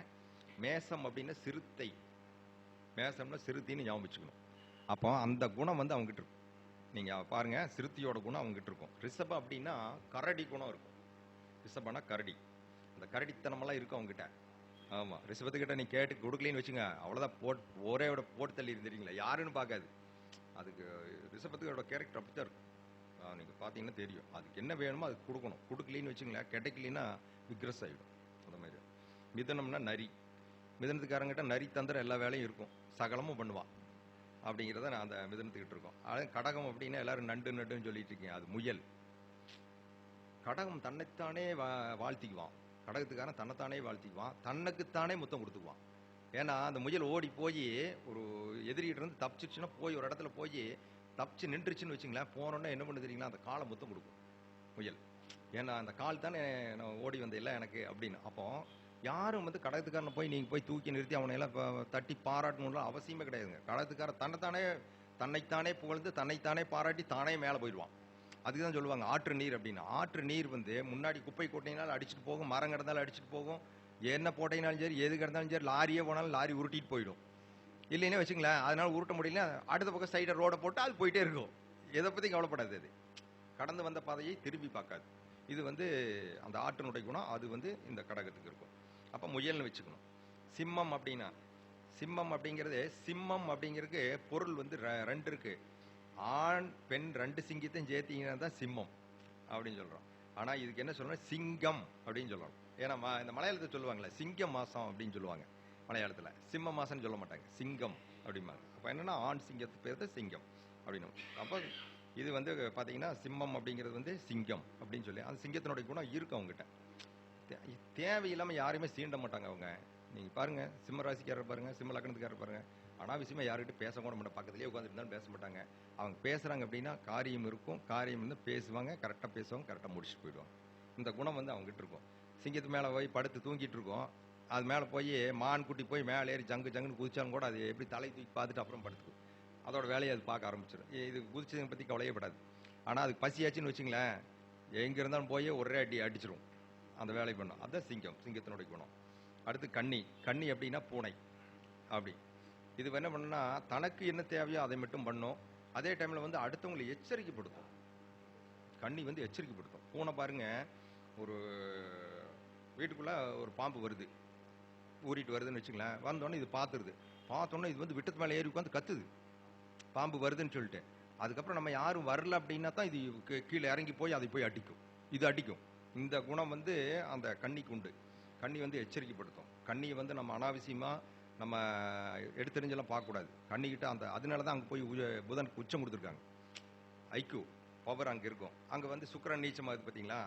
மேசம் அப்படின்னா சிறுத்தை, மேசம்னா சிறுத்தின்னு ஞாபகம் வச்சுக்கணும். அப்போ அந்த குணம் வந்து அவங்ககிட்ட இருக்கும். நீங்கள் பாருங்க, சிறுத்தியோட குணம் அவங்ககிட்ட இருக்கும். ரிஷபம் அப்படின்னா கரடி குணம் இருக்கும். ரிஷபம்னா கரடி, அந்த கரடித்தனமெல்லாம் இருக்கும் அவங்ககிட்ட. ஆமாம், ரிஷபத்துக்கிட்ட நீ கேட்டு கொடுக்கலின்னு வச்சுங்க, அவ்வளோதான் ஒரே போட்டு தள்ளி இருந்துறீங்களா, யாருன்னு பார்க்காது. அதுக்கு ரிஷபத்துக்கோட கேரக்டர் அப்படி தான் இருக்கும். நீங்கள் பார்த்தீங்கன்னா தெரியும். அதுக்கு என்ன வேணுமோ அதுக்கு கொடுக்கணும். கொடுக்கலின்னு வச்சுங்களேன், கிடைக்கலின்னா விக்ரஸ் ஆகிடும். அந்த மாதிரி. மிதனம்னா நரி, மிதனத்துக்காரங்கிட்ட நரி தந்திர எல்லா வேலையும் இருக்கும், சகலமும் பண்ணுவான் அப்படிங்கிறத நான் அந்த மிதனத்துக்கிட்ட இருக்கோம். அது கடகம் அப்படின்னா எல்லாரும் நண்டு நண்டுன்னு சொல்லிட்டு இருக்கீங்க, அது முயல். கடகம் தன்னைத்தானே வாழ்த்திக்குவான். கடகத்துக்காரன் தன்னைத்தானே வாழ்த்திக்குவான், தன்னுக்குத்தானே முத்தம் கொடுத்துக்குவான். ஏன்னா அந்த முயல் ஓடி போய் ஒரு எதிரிகிட்ட இருந்து தப்பிச்சிச்சுன்னா போய் ஒரு இடத்துல போய் தப்பிச்சு நின்றுச்சுன்னு வச்சுங்களேன், போனோன்னே என்ன பண்ணு தெரியுங்களா, அந்த காலை முத்தம் கொடுக்கும் முயல். ஏன்னா அந்த கால் தானே நான் ஓடி வந்த இல்லை எனக்கு அப்படின்னு. அப்போ யாரும் வந்து கடகத்துக்காரனை போய் நீங்கள் போய் தூக்கி நிறுத்தி அவனையெல்லாம் தட்டி பாராட்டணும்லாம் அவசியமே கிடையாதுங்க. கடகத்துக்காரன் தன்னைத்தானே புகழ்ந்து தன்னைத்தானே பாராட்டி தானே மேலே போயிடுவான். அதுக்கு தான் சொல்லுவாங்க ஆற்று நீர் அப்படின்னு. ஆற்று நீர் வந்து முன்னாடி குப்பை கொட்டினாலும் அடிச்சுட்டு போகும், மரம் கிடந்தாலும் அடிச்சுட்டு போகும், என்ன போட்டினாலும் சரி, எது கிடந்தாலும் சரி, லாரியே போனாலும் லாரி உருட்டிட்டு போயிடும். இல்லைன்னே வச்சுங்களேன், அதனால உருட்ட முடியல, அடுத்த பக்கம் சைடை ரோடை போட்டு அது போயிட்டே இருக்கும். எதை பற்றி கவலைப்படாது. அது கடந்து வந்த பாதையை திரும்பி பார்க்காது. இது வந்து அந்த ஆற்றினுடைய குணம். அது வந்து இந்த கடகத்துக்கு இருக்கும். அப்போ முயல்னு வச்சுக்கணும். சிம்மம் அப்படின்னா, சிம்மம் அப்படிங்கிறது, சிம்மம் அப்படிங்கிறதுக்கு பொருள் வந்து ரெண்டு இருக்கு. ஆண் பெண் ரெண்டு சிங்கத்தையும் சேர்த்தீங்கன்னா தான் சிம்மம் அப்படின்னு சொல்றோம். ஆனா இதுக்கு என்ன சொல்லணும், சிங்கம் அப்படின்னு சொல்லணும். ஏன்னா இந்த மலையாளத்தை சொல்லுவாங்கல்ல, சிங்க மாசம் அப்படின்னு சொல்லுவாங்க மலையாளத்துல. சிம்ம மாசம்னு சொல்ல மாட்டாங்க, சிங்கம் அப்படிம்பாங்க. அப்ப என்னன்னா ஆண் சிங்கத்துக்கு பேர் தான் சிங்கம் அப்படின்னு. அப்போ இது வந்து பாத்தீங்கன்னா சிம்மம் அப்படிங்கிறது வந்து சிங்கம் அப்படின்னு சொல்லி, அந்த சிங்கத்தினுடைய குணம் இருக்கு அவங்ககிட்ட. தேவையில்லாம யாருமே சீண்ட மாட்டாங்க அவங்க. நீங்க பாருங்க, சிம்ம ராசிக்காரர் பாருங்க, சிம்ம லக்னத்துக்காரர் பாருங்க, அனாவசியமா யாருக்கிட்ட பேச கூட மாட்டாங்க, பக்கத்துலேயே உட்காந்துருந்தாலும் பேச மாட்டாங்க. அவங்க பேசுறாங்க அப்படின்னா காரியம் இருக்கும், காரியம் வந்து பேசுவாங்க, கரெக்டாக பேசுவாங்க, கரெக்டாக முடிச்சுட்டு போயிடுவாங்க. இந்த குணம் வந்து அவங்ககிட்ட இருக்கும். சிங்கத்து மேலே போய் படுத்து தூங்கிட்டு இருக்கோம், அது மேலே போய் மான் குட்டி போய் மேலே ஏறி ஜங்கு ஜங்குன்னு குதிச்சாலும் கூட அது எப்படி தலை தூக்கி பார்த்துட்டு அப்புறம் படுத்துக்கும். அதோட வேலையை அது பார்க்க ஆரம்பிச்சிடும். இது குதிச்சதை பற்றி கவலையப்படாது. ஆனால் அதுக்கு பசியாச்சுன்னு வச்சுங்களேன், எங்கே இருந்தாலும் போய் ஒரே அடி அடிச்சிடும், அந்த வேலையை பண்ணும். அதுதான் சிங்கம், சிங்கத்தினுடைய குணம். அடுத்து கன்னி. கன்னி அப்படின்னா பூனை அப்படி. இது என்ன பண்ணுன்னா, தனக்கு என்ன தேவையோ அதை மட்டும் பண்ணும். அதே டைமில் வந்து அடுத்தவங்களை எச்சரிக்கைப்படுத்தும். கன்னி வந்து எச்சரிக்கைப்படுத்தும். பூனை பாருங்க, ஒரு வீட்டுக்குள்ளே ஒரு பாம்பு வருது, ஊறிட்டு வருதுன்னு வச்சுங்களேன், வந்தோடனே இது பார்த்துருது. பார்த்தோன்னே இது வந்து விட்டத்து மேலே ஏறி உட்காந்து கத்துது, பாம்பு வருதுன்னு சொல்லிட்டு. அதுக்கப்புறம் நம்ம யாரும் வரல அப்படின்னா தான் இது கீழே இறங்கி போய் அதை போய் அடிக்கும், இது அடிக்கும். இந்த குணம் வந்து அந்த கன்னிக்கு உண்டு. கன்னி வந்து எச்சரிக்கைப்படுத்தும். கன்னியை வந்து நம்ம அனாவசியமாக நம்ம எடுத்தெறிஞ்செல்லாம் பார்க்கக்கூடாது. கண்ணிக்கிட்ட அந்த அதனால தான் அங்கே போய் புதனுக்கு உச்சம் கொடுத்துருக்காங்க. ஐக்யூ பவர் அங்கே இருக்கும். அங்கே வந்து சுக்கிரன் நீச்சமாகுது பார்த்தீங்களா,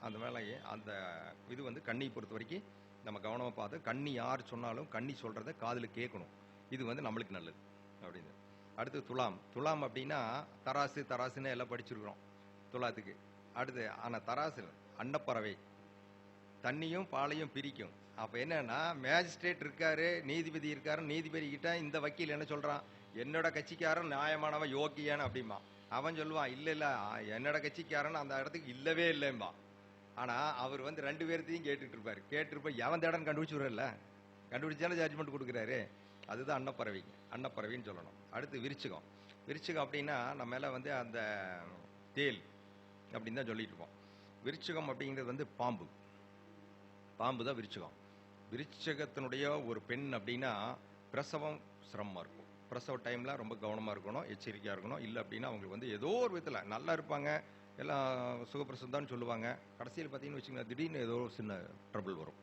அந்த வேலையை அந்த இது வந்து கன்னியை பொறுத்த வரைக்கும் நம்ம கவனமாக பார்த்து, கன்னி யார் சொன்னாலும் கன்னி சொல்கிறத காதில் கேட்கணும். இது வந்து நம்மளுக்கு நல்லது அப்படின்னு. அடுத்து துலாம். துலாம் அப்படின்னா தராசு, தராசுன்னு எல்லாம் படிச்சிருக்கிறோம் துலாத்துக்கு. அடுத்து ஆனால் தராசு அன்னப்பறவை, தண்ணியும் பாலையும் பிரிக்கும். அப்போ என்னன்னா, மேஜிஸ்ட்ரேட் இருக்காரு, நீதிபதி இருக்காரு, நீதிபதி கிட்ட இந்த வக்கீல் என்ன சொல்றான், என்னோட கட்சிக்காரன் நியாயமானவன், யோக்கியான் அப்படிம்பா. அவன் சொல்லுவான், இல்லை இல்லை என்னோட கட்சிக்காரன் அந்த இடத்துக்கு இல்லவே இல்லைம்பா. ஆனால் அவர் வந்து ரெண்டு பேர்த்தையும் கேட்டுருப்பார். எவன் தேடன்னு கண்டுபிடிச்சுடுறல, கண்டுபிடிச்சாலும் ஜட்ஜ்மெண்ட் கொடுக்குறாரு. அதுதான் அன்னப்பறவைங்க, அன்னப்பறவைன்னு சொல்லணும். அடுத்து விருச்சிகம். விருச்சிகம் அப்படின்னா நம்ம மேலே வந்து அந்த தேல் அப்படின்னு தான் சொல்லிட்டு இருப்போம். விருச்சிகம் அப்படிங்கிறது வந்து பாம்பு, பாம்பு தான் விருச்சிகம். விருச்சிகத்தினுடைய ஒரு பெண் அப்படின்னா பிரசவம் சிரமமாக இருக்கும். பிரசவ டைமில் ரொம்ப கவனமாக இருக்கணும், எச்சரிக்கையாக இருக்கணும். இல்லை அப்படின்னா அவங்களுக்கு வந்து ஏதோ ஒரு விதத்தில் நல்லா இருப்பாங்க, எல்லாம் சுகப்பிரசவம் தான் சொல்லுவாங்க. கடைசியில் பார்த்தீங்கன்னு வச்சுக்கோங்க, திடீர்னு ஏதோ சின்ன ட்ரபிள் வரும்.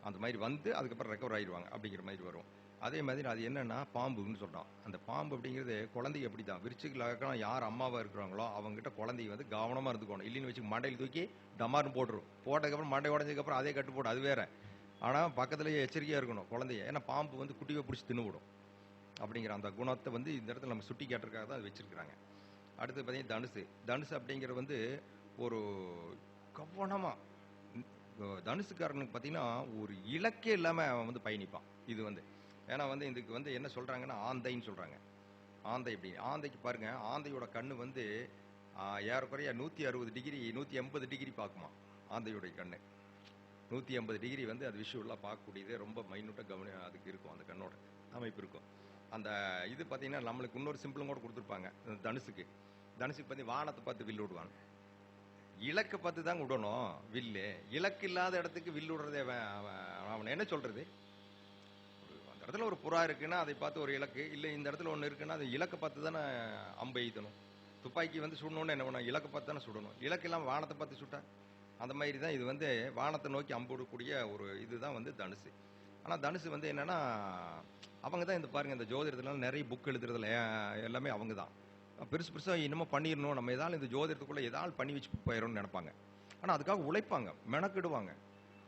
அந்த மாதிரி வந்து அதுக்கப்புறம் ரெக்கவர் ஆகிடுவாங்க அப்படிங்கிற மாதிரி வரும். அதே மாதிரி அது என்னன்னா பாம்புன்னு சொல்கிறோம். அந்த பாம்பு அப்படிங்கிறது குழந்தைங்க அப்படி தான். விருச்சிகலாம் யார் அம்மாவாக இருக்கிறாங்களோ அவங்ககிட்ட குழந்தைங்க வந்து கவனமாக இருந்துக்கணும். இல்லைன்னு வச்சு மண்டையில் தூக்கி டமார்னு போட்டுரும். போட்டதுக்கப்புறம் மண்டை உடஞ்சதுக்கப்புறம் அதே கட்டு போடும், அது வேற. ஆனால் பக்கத்துலேயே எச்சரிக்கையாக இருக்கணும் குழந்தைய. ஏன்னா பாம்பு வந்து குட்டியை பிடிச்சி தின்னு விடும் அப்படிங்கிற அந்த குணத்தை வந்து இந்த இடத்துல நம்ம சுட்டி காட்டுறதுக்காக தான் அது வச்சிருக்கிறாங்க. அடுத்து பார்த்தீங்கன்னா தனுசு. தனுசு அப்படிங்கிறது வந்து ஒரு கவனமாக, தனுசுக்காரனுக்கு பார்த்தீங்கன்னா ஒரு இலக்கே இல்லாமல் அவன் வந்து பயணிப்பான். இது வந்து ஏன்னா வந்து இதுக்கு வந்து என்ன சொல்கிறாங்கன்னா ஆந்தைன்னு சொல்கிறாங்க. ஆந்தை எப்படி, ஆந்தைக்கு பாருங்க, ஆந்தையோட கண்ணு வந்து ஏறக்குறைய 160 டிகிரி 180 டிகிரி பார்க்குமா. ஆந்தையோடைய கண்ணு 180 டிகிரி வந்து அது விஷுவலாக பார்க்கக்கூடியது. ரொம்ப மைனூட்டாக அதுக்கு இருக்கும், அந்த கண்ணோட அமைப்பு இருக்கும். அந்த இது பார்த்தீங்கன்னா நம்மளுக்கு இன்னொரு சிம்பிளும் கூட கொடுத்துருப்பாங்க தனுசுக்கு. தனுசுக்கு பார்த்து வானத்தை பார்த்து வில்லு விடுவாங்க. இலக்கை பார்த்து தான் விடணும் வில்லு. இலக்கு இல்லாத இடத்துக்கு வில்லு விடுறதே அவன் என்ன சொல்றது. அந்த இடத்துல ஒரு புறா இருக்குன்னா அதை பார்த்து ஒரு இலக்கு, இல்லை இந்த இடத்துல ஒன்று இருக்குன்னா அது இலக்கை பார்த்து தானே அம்பு எய்தணும். துப்பாக்கி வந்து சுடணும்னு என்ன பண்ணணும், இலக்கை பார்த்து தானே சுடணும். இலக்கு இல்லாமல் வானத்தை பார்த்து சுட்டா அந்த மாதிரி தான் இது வந்து வானத்தை நோக்கி அம்பு விடக்கூடிய ஒரு இதுதான் வந்து தனுசு. ஆனால் தனுசு வந்து என்னன்னா அவங்க தான் இந்த பாருங்க, இந்த ஜோதிடத்துல நிறைய புக் எழுதுறதுல எல்லாமே அவங்க தான். பெருசு பெருசாக இன்னமும் பண்ணிடணும், நம்ம ஏதாவது இந்த ஜோதிடத்துக்குள்ளே ஏதாவது பண்ணி வச்சு போயிடணும்னு நினைப்பாங்க. ஆனால் அதுக்காக உழைப்பாங்க, மெனக்கிடுவாங்க,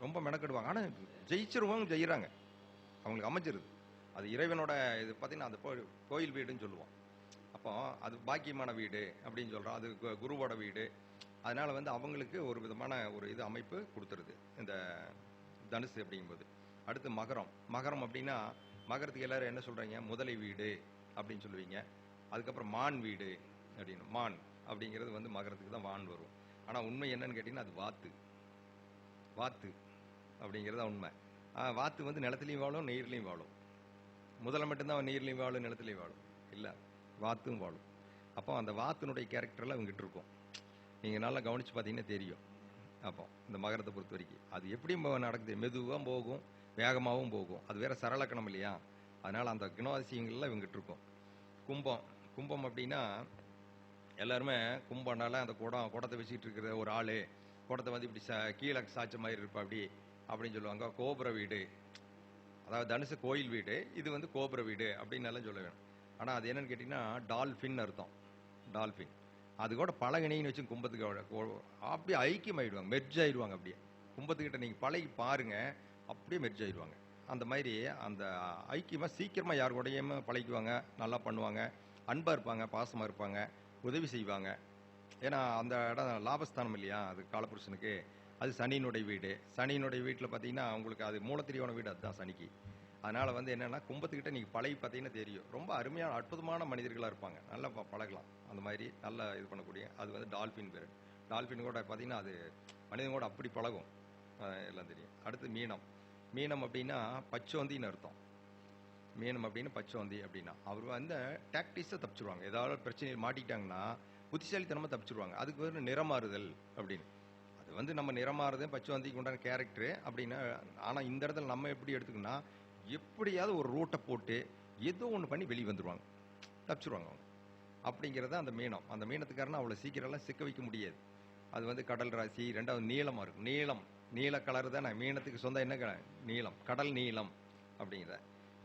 ரொம்ப மெனக்கிடுவாங்க. ஆனால் ஜெயிச்சிருவாங்க, ஜெயிறாங்க, அவங்களுக்கு அமைஞ்சிருது. அது இறைவனோட இது பார்த்தீங்கன்னா அந்த கோயில் வீடுன்னு சொல்லுவோம். அப்போ அது பாக்கியமான வீடு அப்படின்னு சொல்கிறோம், அது குருவோட வீடு. அதனால வந்து அவங்களுக்கு ஒரு விதமான ஒரு இது அமைப்பு கொடுத்துருது இந்த தனுசு அப்படிங்கும்போது. அடுத்து மகரம். மகரம் அப்படின்னா மகரத்துக்கு எல்லாரும் என்ன சொல்கிறீங்க, முதலை வீடு அப்படின்னு சொல்லுவீங்க. அதுக்கப்புறம் மான் வீடு அப்படின்னு. மான் அப்படிங்கிறது வந்து மகரத்துக்கு தான் வான் வரும். ஆனால் உண்மை என்னன்னு கேட்டிங்கன்னா அது வாத்து. வாத்து அப்படிங்கிறது தான் உண்மை. வாத்து வந்து நிலத்துலையும் வாழும், நீர்லையும் வாழும். முதல்ல மட்டும்தான் நீர்லையும் வாழும், நிலத்துலையும் வாழும் இல்லை, வாத்தும் வாழும். அப்போ அந்த வாத்தினுடைய கேரக்டர்லாம் இவங்ககிட்ட இருக்கும். நீங்கள் நல்லா கவனித்து பார்த்தீங்கன்னா தெரியும். அப்போ இந்த மகரத்தை பொறுத்த வரைக்கும் அது எப்படி நடக்குது, மெதுவாக போகும், வேகமாகவும் போகும். அது வேற சரளக்கணம் இல்லையா, அதனால் அந்த குணாதிசயங்கள்லாம் இவங்ககிட்ட இருக்கும். கும்பம். கும்பம் அப்படின்னா எல்லாருமே கும்பம்னால அந்த குடத்தை வச்சுக்கிட்டு இருக்கிற ஒரு ஆள், குடத்தை வந்து இப்படி கீழே சாய்ச்ச மாதிரி இருப்பா அப்படி அப்படின்னு சொல்லுவாங்க. கோபுர வீடு, அதாவது தனுசு கோயில் வீடு, இது வந்து கோபுர வீடு அப்படின்னு எல்லாம் சொல்ல வேணும். ஆனால் அது என்னன்னு கேட்டிங்கன்னா டால்ஃபின் அர்த்தம். டால்ஃபின் அது கூட பழகினீங்கன்னு வச்சு கும்பத்துக்கு அப்படியே ஐக்கியமாயிடுவாங்க, மெர்ஜ் ஆயிடுவாங்க. அப்படியே கும்பத்துக்கிட்ட நீங்கள் பழகி பாருங்க, அப்படியே மெர்ஜ் ஆயிடுவாங்க. அந்த மாதிரி அந்த ஐக்கியமாக சீக்கிரமாக யார் கூடயும் பழகிக்குவாங்க, நல்லா பண்ணுவாங்க, அன்பாக இருப்பாங்க, பாசமாக இருப்பாங்க, உதவி செய்வாங்க. ஏன்னா அந்த இடம் லாபஸ்தானம் இல்லையா, அது காலபுருஷனுக்கு. அது சனியினுடைய வீடு. சனியினுடைய வீட்டில் பார்த்தீங்கன்னா உங்களுக்கு அது மூலத்திரியோன வீடு, அதுதான் சனிக்கு. அதனால் வந்து என்னென்னா கும்பத்துக்கிட்ட நீங்கள் பழகி பார்த்தீங்கன்னா தெரியும், ரொம்ப அருமையான அற்புதமான மனிதர்களாக இருப்பாங்க, நல்லா பழகலாம். அந்த மாதிரி நல்லா இது பண்ணக்கூடிய அது வந்து டால்ஃபின் பேர். டால்ஃபின் கூட பார்த்தீங்கன்னா அது மனிதன் கூட அப்படி பழகும், எல்லாம் தெரியும். அடுத்து மீனம். மீனம் அப்படின்னா பச்சோந்தின்னு அர்த்தம். மீனம் அப்படின்னு பச்சோந்தி அப்படின்னா அவர் வந்து டாக்டிஸை தப்பிச்சிருவாங்க. ஏதாவது பிரச்சனையில் மாட்டிக்கிட்டாங்கன்னா புத்திசாலித்தனமாக தப்பிச்சிருவாங்க. அதுக்கு வந்து நிறமாறுதல் அப்படின்னு. அது வந்து நம்ம நிறமாறுதல் பச்சோந்திக்கு உண்டான கேரக்டரு அப்படின்னா. ஆனால் இந்த இடத்துல நம்ம எப்படி எடுத்துக்கணும்னா எப்படியாவது ஒரு ரூட்டை போட்டு ஏதோ ஒன்று பண்ணி வெளியே வந்துடுவாங்க, தப்பிச்சிருவாங்க அவங்க. அப்படிங்கிறத அந்த மீனம். அந்த மீனத்துக்காரனா அவ்வளோ சீக்கிரம்லாம் சிக்க வைக்க முடியாது. அது வந்து கடல் ராசி. ரெண்டாவது நீளமாக இருக்கும். நீளம், நீல கலர் தானே மீனத்துக்கு சொந்தம். என்ன நீளம், கடல் நீளம் அப்படிங்கிற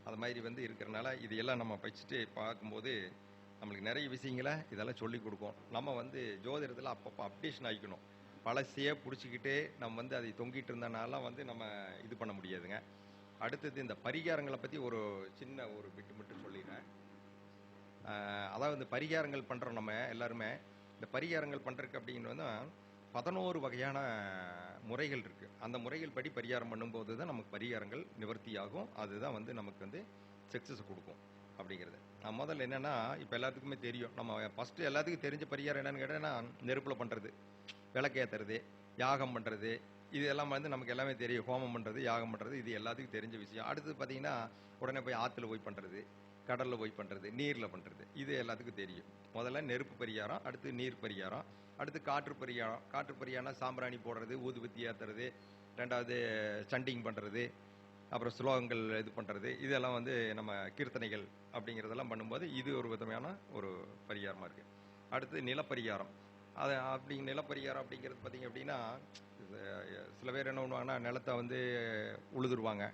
அது மாதிரி வந்து இருக்கிறனால இது எல்லாம் நம்ம படிச்சுட்டு பார்க்கும்போது நம்மளுக்கு நிறைய விஷயங்களை இதெல்லாம் சொல்லி கொடுக்கும். நம்ம வந்து ஜோதிடத்தில் அப்பப்போ அப்டேஷன் ஆகிக்கணும். பழசையே பிடிச்சிக்கிட்டு நம்ம வந்து அதை தொங்கிட்டு இருந்தனாலாம் வந்து நம்ம இது பண்ண முடியாதுங்க. அடுத்தது இந்த பரிகாரங்களை பற்றி ஒரு சின்ன ஒரு பிட்டு மட்டும் சொல்லிடுறேன். அதாவது இந்த பரிகாரங்கள் பண்ணுறோம் நம்ம எல்லாருமே. இந்த பரிகாரங்கள் பண்ணுறதுக்கு அப்படிங்கிறது 11 வகையான முறைகள் இருக்குது. அந்த முறைகள் படி பரிகாரம் பண்ணும்போது தான் நமக்கு பரிகாரங்கள் நிவர்த்தி ஆகும். அதுதான் வந்து நமக்கு வந்து சக்ஸஸ் கொடுக்கும் அப்படிங்கிறது. நான் முதல்ல என்னென்னா இப்போ எல்லாத்துக்குமே தெரியும். நம்ம ஃபஸ்ட்டு எல்லாத்துக்கும் தெரிஞ்ச பரிகாரம் என்னென்னு கேட்டேன்னா நெருப்பில் பண்ணுறது, விளக்கேற்றுறது, யாகம் பண்ணுறது, இது எல்லாம் வந்து நமக்கு எல்லாமே தெரியும். ஹோமம் பண்ணுறது, யாகம் பண்ணுறது, இது எல்லாத்துக்கும் தெரிஞ்ச விஷயம். அடுத்தது பார்த்தீங்கன்னா உடனே போய் ஆற்றுல போய் பண்ணுறது, கடலில் போய் பண்ணுறது, நீரில் பண்ணுறது, இது எல்லாத்துக்கும் தெரியும். முதல்ல நெருப்பு பரிகாரம், அடுத்து நீர் பரிகாரம், அடுத்து காற்று பரிகாரம். காற்று பரிகாரம்னா சாம்பிராணி போடுறது, ஊதுபத்தி ஏற்றுறது, ரெண்டாவது சண்டிங் பண்ணுறது, அப்புறம் ஸ்லோகங்கள் இது பண்ணுறது, இதெல்லாம் வந்து நம்ம கீர்த்தனைகள் அப்படிங்கிறதெல்லாம் பண்ணும்போது இது ஒரு விதமான ஒரு பரிகாரமாக இருக்குது. அடுத்து நிலப்பரிகாரம். அது நிலப்பரிகாரம் அப்படிங்கிறது பார்த்திங்க அப்படின்னா சில பேர் என்ன பண்ணுவாங்கன்னா நிலத்தை வந்து உழுதுருவாங்க.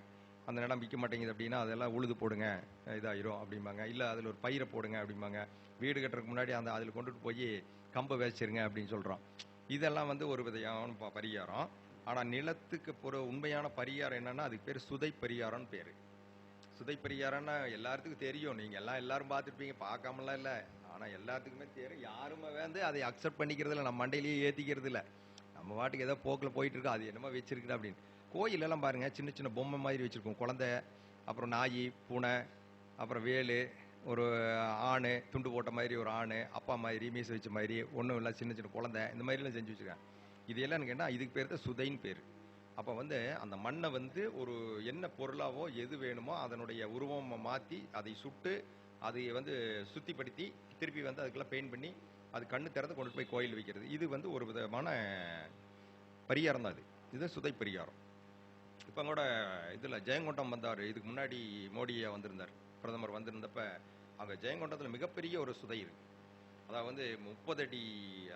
அந்த நிலம் விற்க மாட்டேங்குது அப்படின்னா அதெல்லாம் உழுது போடுங்க இதாயிரும் அப்படிம்பாங்க. இல்லை அதில் ஒரு பயிரை போடுங்க அப்படிம்பாங்க. வீடு கட்டுறதுக்கு முன்னாடி அதில் கொண்டுட்டு போய் கம்பை வேச்சிருங்க அப்படின்னு சொல்கிறோம். இதெல்லாம் வந்து ஒரு விதையான பரிகாரம். ஆனால் நிலத்துக்கு ஒரு உண்மையான பரிகாரம் என்னென்னா அதுக்கு பேர் சுதை பரிகாரம்னு பேர். சுதை பரிகாரம்னா எல்லாத்துக்கும் தெரியும். நீங்கள் எல்லாரும் பார்த்துருப்பீங்க, பார்க்காமலாம் இல்லை. ஆனால் எல்லாத்துக்குமே தெரியும். யாருமே வந்து அதை அக்செப்ட் பண்ணிக்கிறது இல்லை, நம்ம மண்டையிலேயே ஏற்றிக்கிறது இல்லை. நம்ம வாட்டுக்கு ஏதோ போக்கில் போயிட்டு இருக்கோம், அது என்னமோ வச்சிருக்குது அப்படின்னு. கோயிலெல்லாம் பாருங்கள், சின்ன சின்ன பொம்மை மாதிரி வச்சுருக்கோம். குழந்தை, அப்புறம் நாய், பூனை, அப்புறம் வேலு, ஒரு ஆண் துண்டு போட்ட மாதிரி ஒரு ஆண், அப்பா மாதிரி மீசை வச்ச மாதிரி ஒன்றும் இல்லை, சின்ன சின்ன குழந்தை, இந்த மாதிரிலாம் செஞ்சு வச்சுருக்கேன். இது எல்லாம் கேட்டால் இதுக்கு பேர் தான் சுதைன்னு பேர். அப்போ வந்து அந்த மண்ணை வந்து ஒரு என்ன பொருளாவோ எது வேணுமோ அதனுடைய உருவம் மாற்றி அதை சுட்டு அதை வந்து சுத்திப்படுத்தி திருப்பி வந்து அதுக்கெல்லாம் பெயிண்ட் பண்ணி அது கண்ணு திறந்து கொண்டு போய் கோயில் வைக்கிறது. இது வந்து ஒரு விதமான பரிகாரம் தான். இது சுதை பரிகாரம். இப்போ கூட இதில் ஜெயங்கொண்டம் வந்தார். இதுக்கு முன்னாடி மோடியா வந்திருந்தார், பிரதமர் வந்திருந்தப்ப அங்கே ஜெயங்கொண்டத்தில் மிகப்பெரிய ஒரு சுதை இருக்கு. அதாவது வந்து 30 அடி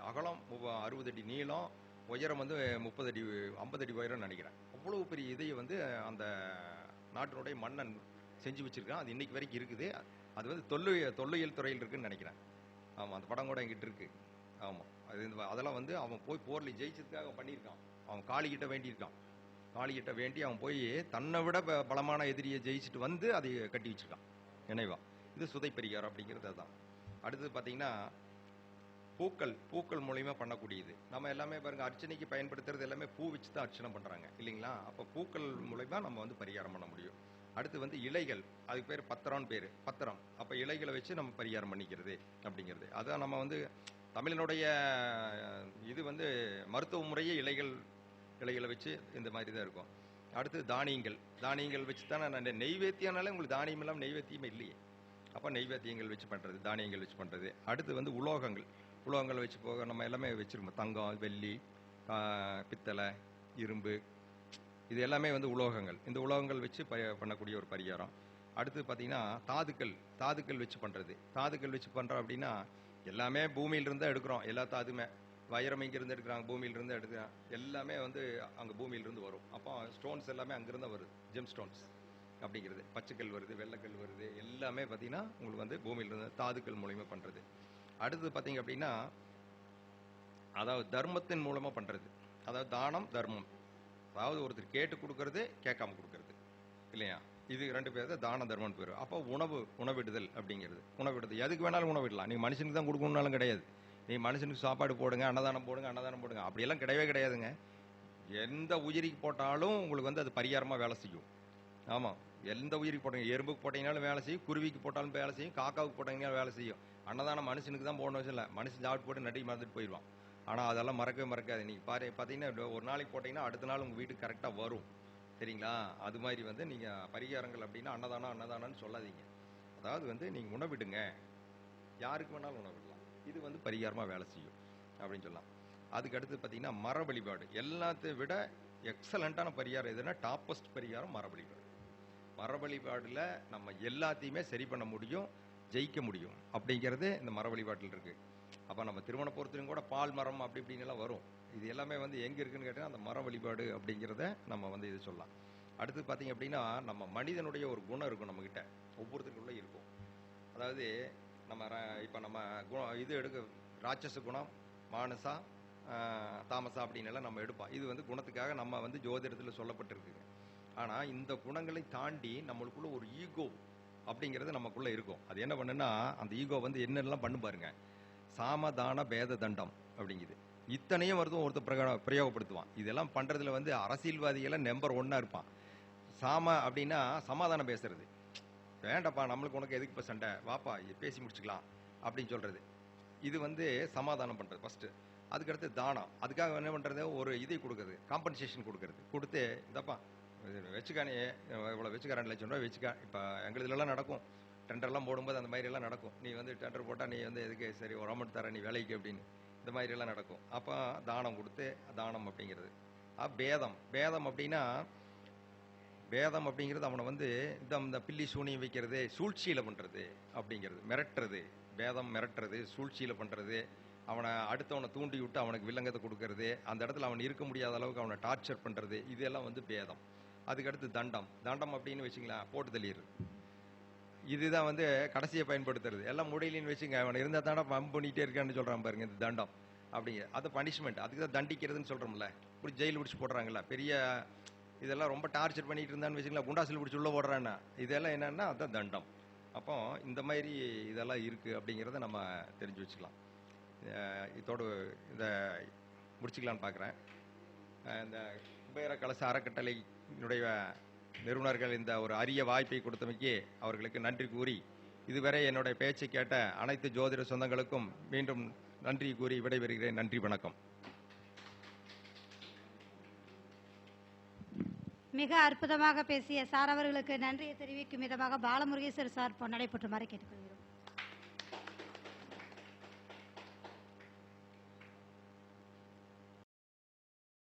அகலம், 60 அடி நீளம், உயரம் வந்து 30 அடி 50 அடி உயரம்னு நினைக்கிறேன். அவ்வளோ பெரிய இதையை வந்து அந்த நாட்டினுடைய மன்னன் செஞ்சு வச்சிருக்கான். அது இன்னைக்கு வரைக்கும் இருக்குது. அது வந்து தொல்லியல் துறையில் இருக்குன்னு நினைக்கிறேன். ஆமாம், அந்த படம் கூட என்கிட்ட இருக்கு. ஆமாம், அதெல்லாம் வந்து அவன் போய் போரில் ஜெயிச்சதுக்காக அவன் பண்ணியிருக்கான். அவன் காளிகிட்ட வேண்டியிருக்கான். காளிகிட்ட வேண்டி அவன் போய் தன்னை விட பலமான எதிரியை ஜெயிச்சுட்டு வந்து அதை கட்டி வச்சிருக்கான் நினைவா. இது சுதை பரிகாரம் அப்படிங்கிறது அதுதான். அடுத்தது பார்த்தீங்கன்னா பூக்கள் மூலியமாக பண்ணக்கூடியது. நம்ம எல்லாமே பாருங்கள், அர்ச்சனைக்கு பயன்படுத்துறது எல்லாமே பூ வச்சு தான் அர்ச்சனை பண்ணுறாங்க இல்லைங்களா. அப்போ பூக்கள் மூலயமா நம்ம வந்து பரிகாரம் பண்ண முடியும். அடுத்து வந்து இலைகள், அதுக்கு பேர் பத்திரம்னு பேர். பத்திரம், அப்போ இலைகளை வச்சு நம்ம பரிகாரம் பண்ணிக்கிறது அப்படிங்கிறது. அதான் நம்ம வந்து தமிழினுடைய இது வந்து மருத்துவ முறையே இலைகளை வச்சு இந்த மாதிரி தான் இருக்கும். அடுத்து தானியங்கள் வச்சு தான் நான் நெய்வேத்தியம்னாலே உங்களுக்கு தானியம் இல்லாமல் நெய்வேத்தியமே இல்லையே. அப்போ நெய்வேத்தியங்கள் வச்சு பண்ணுறது, தானியங்கள் வச்சு பண்ணுறது. அடுத்து வந்து உலோகங்கள் வச்சு போக நம்ம எல்லாமே வச்சுருக்கோம். தங்கம், வெள்ளி, பித்தளை, இரும்பு, இது எல்லாமே வந்து உலோகங்கள். இந்த உலோகங்கள் வச்சு பண்ணக்கூடிய ஒரு பரிகாரம். அடுத்து பார்த்தீங்கன்னா தாதுக்கள் வச்சு பண்ணுறது. தாதுக்கள் வச்சு பண்ணுறோம் அப்படின்னா எல்லாமே பூமியிலிருந்து தான் எடுக்கிறோம். எல்லா தாதுமே வைரம் இங்கிருந்து எடுக்கிறாங்க, பூமியிலிருந்து எடுக்கிறாங்க. எல்லாமே வந்து அங்கே பூமியிலிருந்து வரும். அப்போ ஸ்டோன்ஸ் எல்லாமே அங்கிருந்து வருது. ஜெம் ஸ்டோன்ஸ் அப்படிங்கிறது, பச்சைக்கல் வருது, வெள்ளைக்கல் வருது, எல்லாமே பார்த்தீங்கன்னா உங்களுக்கு வந்து பூமியிலிருந்து தாதுக்கள் மூலியமாக பண்ணுறது. அடுத்து பார்த்தீங்க அப்படின்னா அதாவது தர்மத்தின் மூலமாக பண்ணுறது. அதாவது தானம், தர்மம். அதாவது ஒருத்தர் கேட்டு கொடுக்கறது, கேட்காம கொடுக்கறது இல்லையா? இது 2 பேர் தான் தான தர்மம்னு பேர். அப்போ உணவிடுதல் அப்படிங்கிறது. எதுக்கு வேணாலும் உணவிடலாம். நீங்கள் மனுஷனுக்கு தான் கொடுக்கணும்னாலும் கிடையாது. நீங்கள் மனுஷனுக்கு சாப்பாடு போடுங்க, அன்னதானம் போடுங்க, அப்படியெல்லாம் கிடையவே கிடையாதுங்க. எந்த உயிரிக்கு போட்டாலும் உங்களுக்கு வந்து அது பரிகாரமாக வேலை செய்யும். ஆமாம், எந்த உயிருக்கு போட்டீங்க, எறும்புக்கு போட்டீங்கனாலும் வேலை செய்யும், குருவிக்கு போட்டாலும் வேலை செய்யும், காக்காவுக்கு போட்டீங்கனாலும் வேலை செய்யும். அன்னதானம் மனுஷனுக்கு தான் போடணும் வச்சு இல்லை. மனுஷன் சாப்பிட்டு போட்டு நட்டி மறந்துட்டு போயிடுவான். ஆனால் அதெல்லாம் மறக்கவே மறக்காது. நீங்கள் பார்த்தீங்கன்னா ஒரு நாளைக்கு போட்டிங்கன்னா அடுத்த நாள் உங்கள் வீட்டுக்கு கரெக்டாக வரும். சரிங்களா? அது மாதிரி வந்து நீங்கள் பரிகாரங்கள் அப்படின்னா அன்னதானம்னு சொல்லாதீங்க. அதாவது வந்து நீங்கள் உணவிடுங்க, யாருக்கு வேணாலும் உணவிடலாம். இது வந்து பரிகாரமாக வேலை செய்யும் அப்படின்னு சொல்லலாம். அதுக்கு அடுத்து பார்த்தீங்கன்னா மர வழிபாடு. எல்லாத்தையும் விட எக்ஸலண்ட்டான பரிகாரம் எதுனா டாப்பஸ்ட் பரிகாரம் மர வழிபாடு. மர வழிபாடில் நம்ம எல்லாத்தையுமே சரி பண்ண முடியும், ஜெயிக்க முடியும் அப்படிங்கிறது இந்த மர வழிபாட்டில் இருக்குது. அப்போ நம்ம திருமண பொறுத்திலும் கூட பால் மரம் அப்படி இப்படின்னுலாம் வரும். இது எல்லாமே வந்து எங்கே இருக்குன்னு கேட்டால் அந்த மர வழிபாடு அப்படிங்கிறத நம்ம வந்து இது சொல்லலாம். அடுத்து பார்த்தீங்க அப்படின்னா நம்ம மனிதனுடைய ஒரு குணம் இருக்கும், நம்மக்கிட்ட ஒவ்வொருத்தருக்குள்ளே இருக்கும். அதாவது நம்ம இப்போ நம்ம இது ராட்சச குணம், மானசா, தாமசா அப்படின்னு எல்லாம் நம்ம எடுப்போம். இது வந்து குணத்துக்காக நம்ம வந்து ஜோதிடத்தில் சொல்லப்பட்டிருக்குங்க. ஆனால் இந்த குணங்களை தாண்டி நம்மளுக்குள்ள ஒரு ஈகோ அப்படிங்கிறது நமக்குள்ளே இருக்கும். அது என்ன பண்ணுன்னா அந்த ஈகோ வந்து என்னெல்லாம் பண்ணு பாருங்க. சாமதான பேத தண்டம் அப்படிங்குது. இத்தனையும் ஒருத்தர் பிரயோகப்படுத்துவான். இதெல்லாம் பண்ணுறதுல வந்து அரசியல்வாதிகளாம் நம்பர் 1 இருப்பான். அப்படின்னா சமாதானம் பேசுறது. வேண்டாப்பா, நம்மளுக்கு உனக்கு எதுக்கு இப்போ சண்டை, வாப்பா பேசி முடிச்சுக்கலாம் அப்படின்னு சொல்கிறது. இது வந்து சமாதானம் பண்ணுறது ஃபஸ்ட்டு. அதுக்கடுத்து தானம். அதுக்காக என்ன பண்ணுறது, ஒரு இதை கொடுக்குறது, காம்பன்சேஷன் கொடுத்து இந்தப்பா வச்சுக்கானே, இவ்வளோ வச்சுக்க, 2 லட்சம் ரூபாய் வச்சுக்கா. இப்போ எங்களுதுலாம் நடக்கும், டெண்டர்லாம் போடும்போது அந்த மாதிரி எல்லாம் நடக்கும். நீ வந்து டெண்டர் போட்டால் நீ வந்து எதுக்கு, சரி ஒரு அமௌண்ட் தர நீ வேலைக்கு அப்படின்னு இந்த மாதிரி எல்லாம் நடக்கும். அப்போ தானம் அப்படிங்கிறது. பேதம் அப்படிங்கிறது அவனை வந்து இந்த பில்லி சூனியம் வைக்கிறது, சூழ்ச்சியில் பண்ணுறது அப்படிங்கிறது, மிரட்டுறது, சூழ்ச்சியில் பண்ணுறது, அவனை அடுத்தவனை தூண்டி விட்டு அவனுக்கு வில்லங்கத்தை கொடுக்கறது, அந்த இடத்துல அவன் இருக்க முடியாத அளவுக்கு அவனை டார்ச்சர் பண்ணுறது, இதெல்லாம் வந்து பேதம். அதுக்கடுத்து தண்டம் அப்படின்னு வச்சுங்களேன், போட்டு தள்ளிடுறது. இதுதான் வந்து கடைசியை பயன்படுத்துறது. எல்லாம் முடியலன்னு வச்சுங்க, அவன் இருந்தால் தாண்டா பம்ப் பண்ணிகிட்டே இருக்கான்னு சொல்கிறான் பாருங்க, இந்த தண்டம் அப்படிங்க. அது பனிஷ்மெண்ட். அதுக்கு தான் தண்டிக்கிறதுன்னு சொல்கிறோம்ல. இப்படி ஜெயில் பிடிச்சி போடுறாங்கல்ல, பெரிய இதெல்லாம் ரொம்ப டார்ச்சர் பண்ணிட்டு இருந்தான்னு வச்சுங்களேன், குண்டாசில் பிடிச்சி உள்ள போடுறான்னா, இதெல்லாம் என்னன்னா அதுதான் தண்டம். அப்போ இந்த மாதிரி இதெல்லாம் இருக்குது அப்படிங்கிறத நம்ம தெரிஞ்சு வச்சுக்கலாம். இதோடு இதை முடிச்சுக்கலான்னு பார்க்குறேன். இந்த குபேர கலச அறக்கட்டளையினுடைய நிறுவனர்கள் இந்த ஒரு அரிய வாய்ப்பை கொடுத்தமைக்கு அவர்களுக்கு நன்றி கூறி, இதுவரை என்னுடைய பேச்சை கேட்ட அனைத்து ஜோதிட சொந்தங்களுக்கும் மீண்டும் நன்றி கூறி விடைபெறுகிறேன். நன்றி, வணக்கம். மிக அற்புதமாக பேசிய சார் அவர்களுக்கு நன்றியை தெரிவிக்கும் விதமாக பாலமுருகேஸ்வர் சார் நடைபெற்றுமாறு கேட்டுக்கொள்கிறோம்.